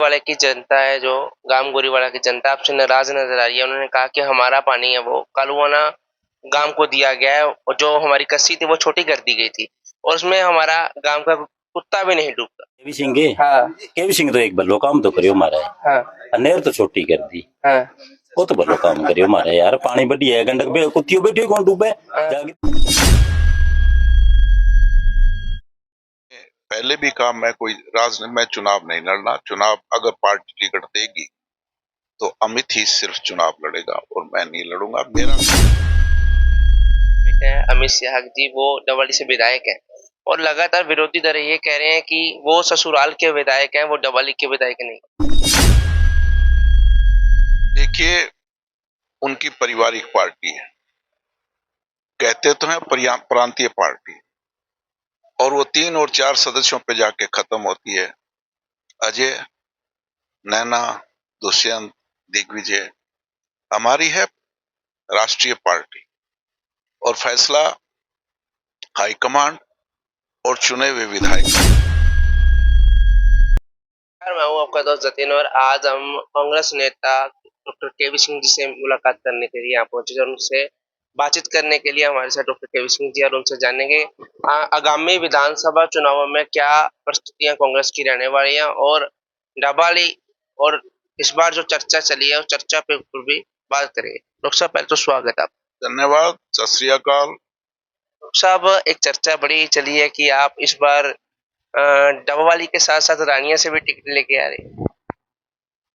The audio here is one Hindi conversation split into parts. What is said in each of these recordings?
वाले की जनता है जो गांव गोरीवाड़ा की जनता आपसे नाराज नजर आ रही है। उन्होंने कहा कि हमारा पानी है वो कालुआना गांव को दिया गया है और जो हमारी कस्सी थी वो छोटी कर दी गई थी और उसमें हमारा गांव का कुत्ता भी नहीं डूबता। केवी सिंह है। हाँ केवी सिंह तो एक भलो काम तो करियो मारा है। हाँ नहर तो छोटी कर दी। हाँ वो तो भलो काम करियो मारा है यार। पानी बढ़िया है गंडक पे कुत्तियों बैठी कौन डूबे हाँ। जाके। पहले भी कहा मैं कोई राजनीति में चुनाव नहीं लड़ना। चुनाव अगर पार्टी टिकट देगी तो अमित ही सिर्फ चुनाव लड़ेगा और मैं नहीं लड़ूंगा। मेरा बेटे हैं अमित शाह जी वो डबल से विधायक हैं और लगातार विरोधी दल ये कह रहे हैं कि वो ससुराल के विधायक हैं, वो डबल के विधायक नहीं। देखिए, उनकी पारिवारिक पार्टी है, कहते तो हैं प्रांतीय पार्टी, और वो 3 और 4 सदस्यों पे जाके खत्म होती है। अजय, नैना, दुष्यंत, दिग्विजय। हमारी है राष्ट्रीय पार्टी और फैसला हाईकमांड और चुने हुए विधायक। मैं हूँ आपका दोस्त जतिन और आज हम कांग्रेस नेता डॉक्टर केवी सिंह जी से मुलाकात करने के लिए यहाँ पहुंचे और उनसे बातचीत करने के लिए हमारे साथ डॉक्टर केवी सिंह जी और उनसे जानेंगे आगामी विधानसभा चुनावों में क्या परिस्थितियां कांग्रेस की रहने वाली हैं और डबाली और इस बार जो चर्चा चली है उस चर्चा पे ऊपर भी बात करेंगे। डॉक्टर साहब पहले तो स्वागत है आप। धन्यवाद, सत श्री अकाल। डॉक्टर साहब एक चर्चा बड़ी चली है कि आप इस बार डबवाली के साथ साथ रानिया से भी टिकट लेके आ रहे हैं।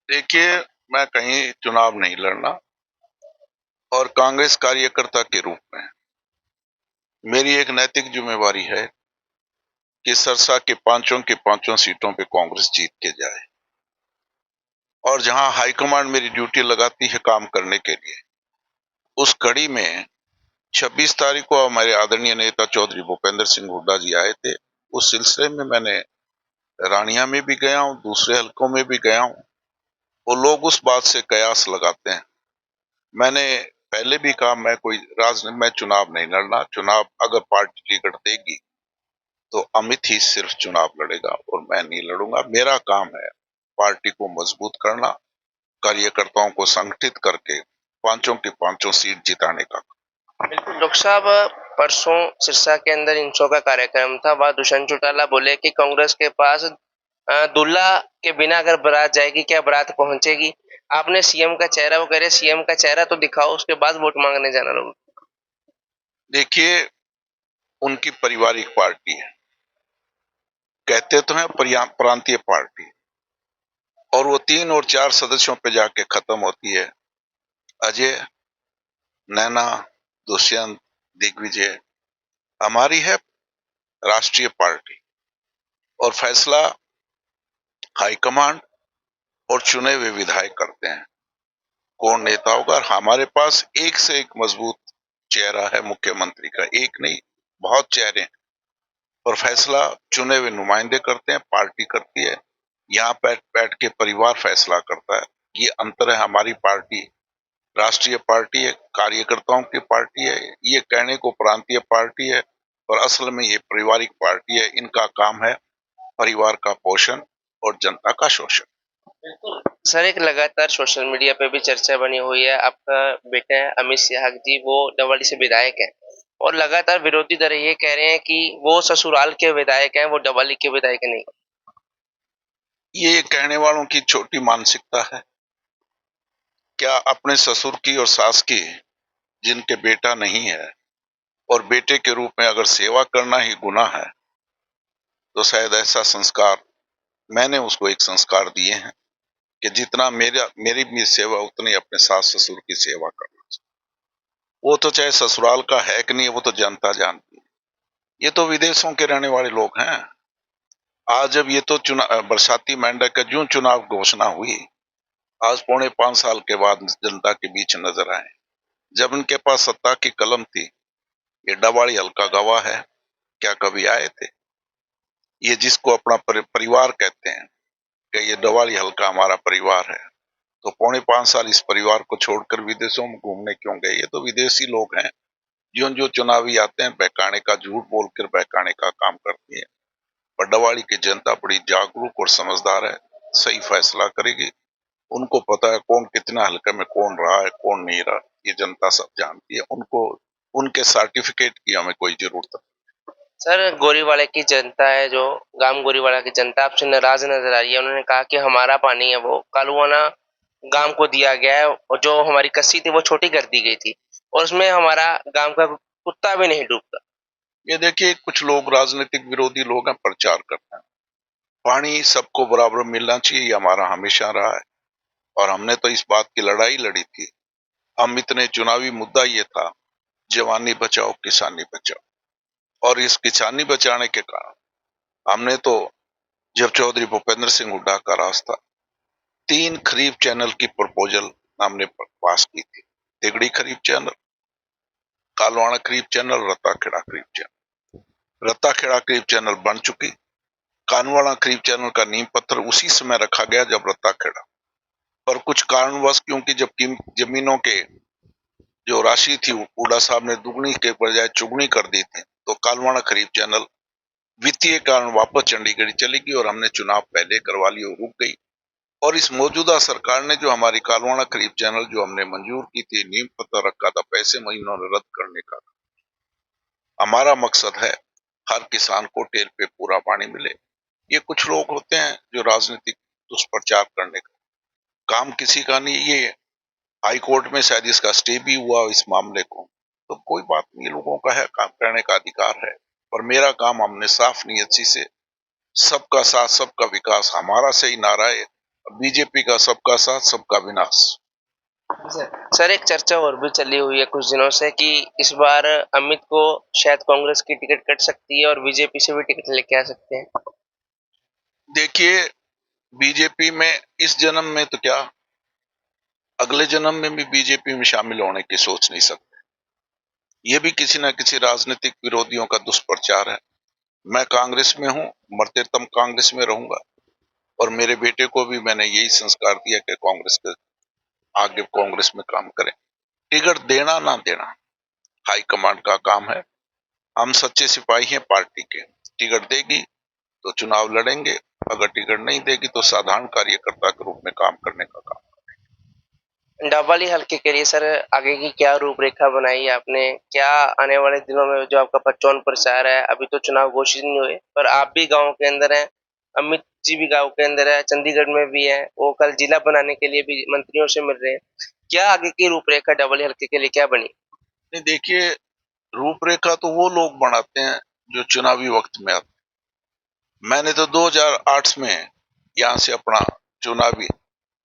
देखिए, मैं कहीं चुनाव नहीं लड़ना और कांग्रेस कार्यकर्ता के रूप में मेरी एक नैतिक जिम्मेवारी है कि सरसा के पांचों सीटों पे कांग्रेस जीत के जाए और जहां हाईकमांड मेरी ड्यूटी लगाती है काम करने के लिए, उस कड़ी में 26 तारीख को हमारे आदरणीय नेता चौधरी भूपेंद्र सिंह हुड्डा जी आए थे। उस सिलसिले में मैंने रानिया में भी गया हूं, दूसरे हलकों में भी गया हूं। वो लोग उस बात से कयास लगाते हैं। मैंने पहले भी कहा मैं कोई राजनीति में चुनाव नहीं लड़ना। चुनाव अगर पार्टी टिकट देगी तो अमित ही सिर्फ चुनाव लड़ेगा और मैं नहीं लड़ूंगा। मेरा काम है पार्टी को मजबूत करना, कार्यकर्ताओं को संगठित करके पांचों की पांचों सीट जिताने का। बिल्कुल डॉक्टर साहब, परसों सिरसा के अंदर इंसो का कार्यक्रम था। वहां दुष्यंत चौटाला बोले कि कांग्रेस के पास दूल्हा के बिना अगर बारात जाएगी क्या बारात पहुंचेगी। आपने सीएम का चेहरा, वो कह रहे सीएम का चेहरा तो दिखाओ उसके बाद वोट मांगने जाना लोग। देखिए, उनकी पारिवारिक पार्टी है, कहते तो हैं प्रांतीय पार्टी, और वो 3 और 4 सदस्यों पे जाके खत्म होती है। अजय, नैना, दुष्यंत, दिग्विजय। हमारी है राष्ट्रीय पार्टी और फैसला हाईकमांड और चुने हुए विधायक करते हैं कौन नेता होगा। हमारे पास एक से एक मजबूत चेहरा है मुख्यमंत्री का, एक नहीं बहुत चेहरे हैं, और फैसला चुने हुए नुमाइंदे करते हैं, पार्टी करती है। यहाँ बैठ बैठ के परिवार फैसला करता है। ये अंतर है। हमारी पार्टी राष्ट्रीय पार्टी है, कार्यकर्ताओं की पार्टी है। ये कहने को प्रांतीय पार्टी है और असल में ये पारिवारिक पार्टी है। इनका काम है परिवार का पोषण और जनता का शोषण। सर एक लगातार सोशल मीडिया पे भी चर्चा बनी हुई है, आपका बेटा है अमित शाह जी वो डबल से विधायक है और लगातार विरोधी दल ये कह रहे हैं कि वो ससुराल के विधायक हैं, वो डबल के विधायक नहीं। ये कहने वालों की छोटी मानसिकता है। क्या अपने ससुर की और सास की, जिनके बेटा नहीं है, और बेटे के रूप में अगर सेवा करना ही गुनाह है तो शायद ऐसा संस्कार, मैंने उसको एक संस्कार दिए हैं कि जितना मेरी भी सेवा उतनी अपने सास ससुर की सेवा करना चाहिए। वो तो चाहे ससुराल का है कि नहीं, वो तो जनता जानती है। ये तो विदेशों के रहने वाले लोग हैं। आज जब ये तो बरसाती मेंढक का जो चुनाव घोषणा हुई, आज 4.5 साल के बाद जनता के बीच नजर आए। जब इनके पास सत्ता की कलम थी, ये डबाड़ी हल्का गवाह है। क्या कभी आए थे? ये जिसको अपना परिवार कहते हैं कि ये डबाड़ी हल्का हमारा परिवार है, तो 4.5 साल इस परिवार को छोड़कर विदेशों में घूमने क्यों गए? ये तो विदेशी लोग हैं। जो जो चुनावी आते हैं बहकाने का, झूठ बोलकर बहकाने का काम करती है। पर डबाड़ी की जनता बड़ी जागरूक और समझदार है। सही फैसला करेगी। उनको पता है कौन कितना हल्के में कौन रहा है, कौन नहीं रहा, ये जनता सब जानती है। उनको उनके सर्टिफिकेट की हमें कोई जरूरत सर गोरीवाड़ा की जनता है जो गांव गोरीवाड़ा की जनता आपसे नाराज नजर आ रही है। उन्होंने कहा कि हमारा पानी है वो कालुआना गांव को दिया गया है और जो हमारी कस्सी थी वो छोटी कर दी गई थी और उसमें हमारा गांव का कुत्ता भी नहीं डूबता। ये देखिए, कुछ लोग राजनीतिक विरोधी लोग हैं, प्रचार करते हैं। पानी सबको बराबर मिलना चाहिए, ये हमारा हमेशा रहा है और हमने तो इस बात की लड़ाई लड़ी थी। हम इतने चुनावी मुद्दा ये था, जवानी बचाओ किसानी बचाओ, और इस किसानी बचाने के कारण हमने तो, जब चौधरी भूपेंद्र सिंह हुड्डा का राज था, 3 खरीफ चैनल की प्रपोजल हमने पास की थी। तिगड़ी खरीफ चैनल, कालवाड़ा खरीफ चैनल, रत्ताखेड़ा खरीफ चैनल। रत्ताखेड़ा खरीफ चैनल बन चुकी। कानवाड़ा खरीफ चैनल का नींव पत्थर उसी समय रखा गया जब रत्ताखेड़ा, पर कुछ कारणवश, क्योंकि जब जमीनों के जो राशि थी हुड्डा साहब ने दुगनी के बजाय चुगनी कर दी थी, तो कालवाड़ा खरीफ चैनल वित्तीय कारण वापस चंडीगढ़ चली गई और हमने चुनाव पहले करवा लिए और रुक गई। और इस मौजूदा सरकार ने जो हमारी कालवाड़ा खरीफ चैनल जो हमने मंजूर की थी, नींव पत्थर रखा था, पैसे महीनों ने रद्द करने का। हमारा मकसद है हर किसान को टेल पे पूरा पानी मिले। ये कुछ लोग होते हैं जो राजनीतिक दुष्प्रचार करने का काम किसी का नहीं। ये हाई कोर्ट में शायद इसका स्टे भी हुआ इस मामले को, तो कोई बात नहीं, लोगों का है, काम करने का अधिकार है। पर मेरा काम, हमने साफ नियत से सबका साथ सबका विकास, हमारा सही नारा है, बीजेपी का सबका साथ सबका विनाश। सर एक चर्चा और भी चली हुई है कुछ दिनों से कि इस बार अमित को शायद कांग्रेस की टिकट कट सकती है और बीजेपी से भी टिकट लेके आ सकते हैं। देखिए, बीजेपी में इस जन्म में तो क्या, अगले जन्म में भी बीजेपी में शामिल होने की सोच नहीं सकते। ये भी किसी न किसी राजनीतिक विरोधियों का दुष्प्रचार है। मैं कांग्रेस में हूं, मरते दम कांग्रेस में रहूंगा, और मेरे बेटे को भी मैंने यही संस्कार दिया कि कांग्रेस के आगे कांग्रेस में काम करें। टिकट देना ना देना हाईकमांड का काम है। हम सच्चे सिपाही हैं पार्टी के। टिकट देगी तो चुनाव लड़ेंगे, अगर टिकट नहीं देगी तो साधारण कार्यकर्ता के रूप में काम करने का काम। डबली हल्के के लिए सर आगे की क्या रूपरेखा बनाई है आपने? क्या आने वाले दिनों में जो आपका चुनाव प्रचार है, अभी तो चुनाव घोषित नहीं हुए पर आप भी गांव के अंदर हैं, अमित जी भी गांव के अंदर है, चंडीगढ़ में भी है, वो कल जिला बनाने के लिए भी मंत्रियों से मिल रहे हैं। क्या आगे की रूपरेखा डबल हल्के के लिए क्या बनी? नहीं, देखिए, रूपरेखा तो वो लोग बनाते हैं जो चुनावी वक्त में आते। मैंने तो 2008 में यहाँ से अपना चुनावी,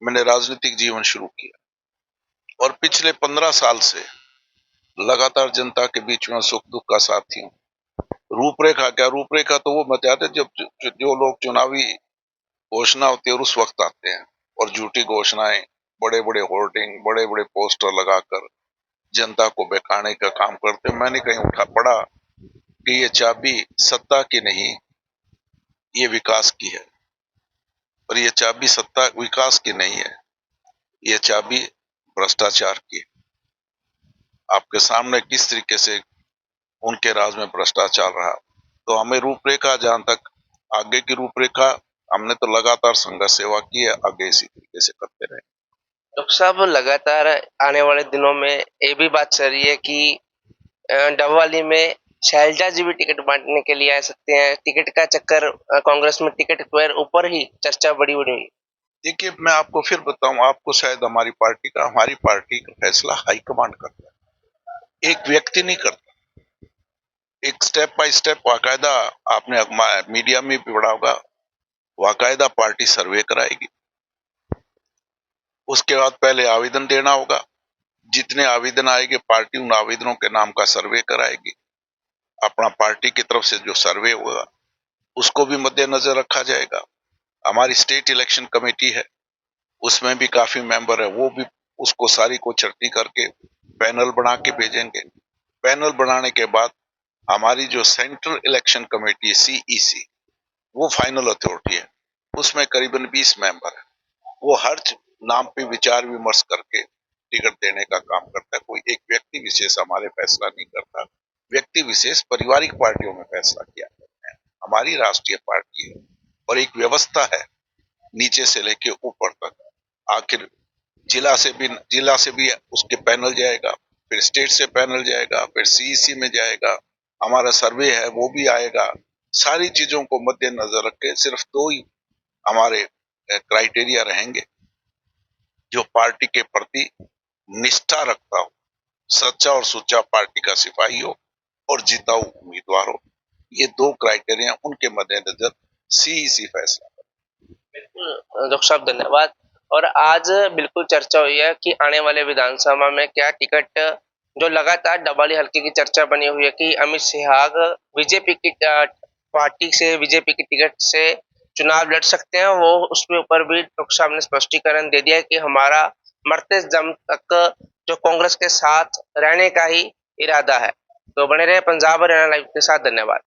मैंने राजनीतिक जीवन शुरू किया और पिछले 15 साल से लगातार जनता के बीच में सुख दुख का साथी हूँ। रूपरेखा क्या, रूपरेखा तो वो बताते जब जो लोग चुनावी घोषणा होती है और उस वक्त आते हैं और झूठी घोषणाएं, बड़े बड़े होर्डिंग, बड़े बड़े पोस्टर लगाकर जनता को बहकाने का काम करते हैं। मैंने कहीं उठा पड़ा कि ये चाबी सत्ता की नहीं, ये विकास की है, और ये चाबी सत्ता विकास की नहीं है, ये चाबी भ्रष्टाचार की है। आपके सामने किस तरीके से उनके राज में भ्रष्टाचार रहा, तो हमें रूपरेखा, जहां तक आगे की रूपरेखा, हमने तो लगातार संघर्ष सेवा की है, आगे इसी तरीके से करते रहे। डॉक्टर साहब लगातार आने वाले दिनों में ये भी बात चल रही है कि डबवाली में शैलजा जी भी टिकट बांटने के लिए आ सकते हैं। टिकट का चक्कर कांग्रेस में टिकट पर ऊपर ही चर्चा बड़ी बड़ी हुई। देखिए, मैं आपको फिर बताऊं, आपको शायद हमारी पार्टी का फैसला हाईकमांड करता है, एक व्यक्ति नहीं करता। एक स्टेप बाय स्टेप बाकायदा, आपने मीडिया में भी पढ़ा होगा, बाकायदा पार्टी सर्वे कराएगी। उसके बाद पहले आवेदन देना होगा, जितने आवेदन आएंगे पार्टी उन आवेदनों के नाम का सर्वे कराएगी। अपना पार्टी की तरफ से जो सर्वे होगा उसको भी मद्देनजर रखा जाएगा। हमारी स्टेट इलेक्शन कमेटी है, उसमें भी काफी मेंबर है, वो भी उसको सारी को छटनी करके पैनल बना के भेजेंगे। पैनल बनाने के बाद हमारी जो सेंट्रल इलेक्शन कमेटी है, सीईसी, वो फाइनल अथॉरिटी है, उसमें करीबन 20 मेंबर है। वो हर नाम पे विचार विमर्श करके टिकट देने का काम करता है। कोई एक व्यक्ति विशेष हमारे फैसला नहीं करता। व्यक्ति विशेष पारिवारिक पार्टियों में फैसला किया करते हैं। हमारी राष्ट्रीय पार्टी है और एक व्यवस्था है नीचे से लेके ऊपर तक। आखिर जिला से भी उसके पैनल जाएगा, फिर स्टेट से पैनल जाएगा, फिर सीईसी में जाएगा, हमारा सर्वे है वो भी आएगा। सारी चीजों को मद्देनजर रख के सिर्फ 2 ही हमारे क्राइटेरिया रहेंगे, जो पार्टी के प्रति निष्ठा रखता हो, सच्चा और सुच्चा पार्टी का सिपाही हो और जीता हुआ उम्मीदवार हो। ये 2 क्राइटेरिया, उनके मद्देनजर सीईसी फैसला। बिल्कुल डॉक्टर साहब धन्यवाद। और आज बिल्कुल चर्चा हुई है कि आने वाले विधानसभा में क्या टिकट, जो लगातार डबल हल्के की चर्चा बनी हुई है कि अमित सिहाग बीजेपी की पार्टी से बीजेपी की टिकट से चुनाव लड़ सकते हैं, वो उसके ऊपर भी डॉक्टर साहब ने स्पष्टीकरण दे दिया है कि हमारा मरते दम तक जो कांग्रेस के साथ रहने का ही इरादा है। तो बने रहे पंजाब हरियाणा लाइव के साथ। धन्यवाद।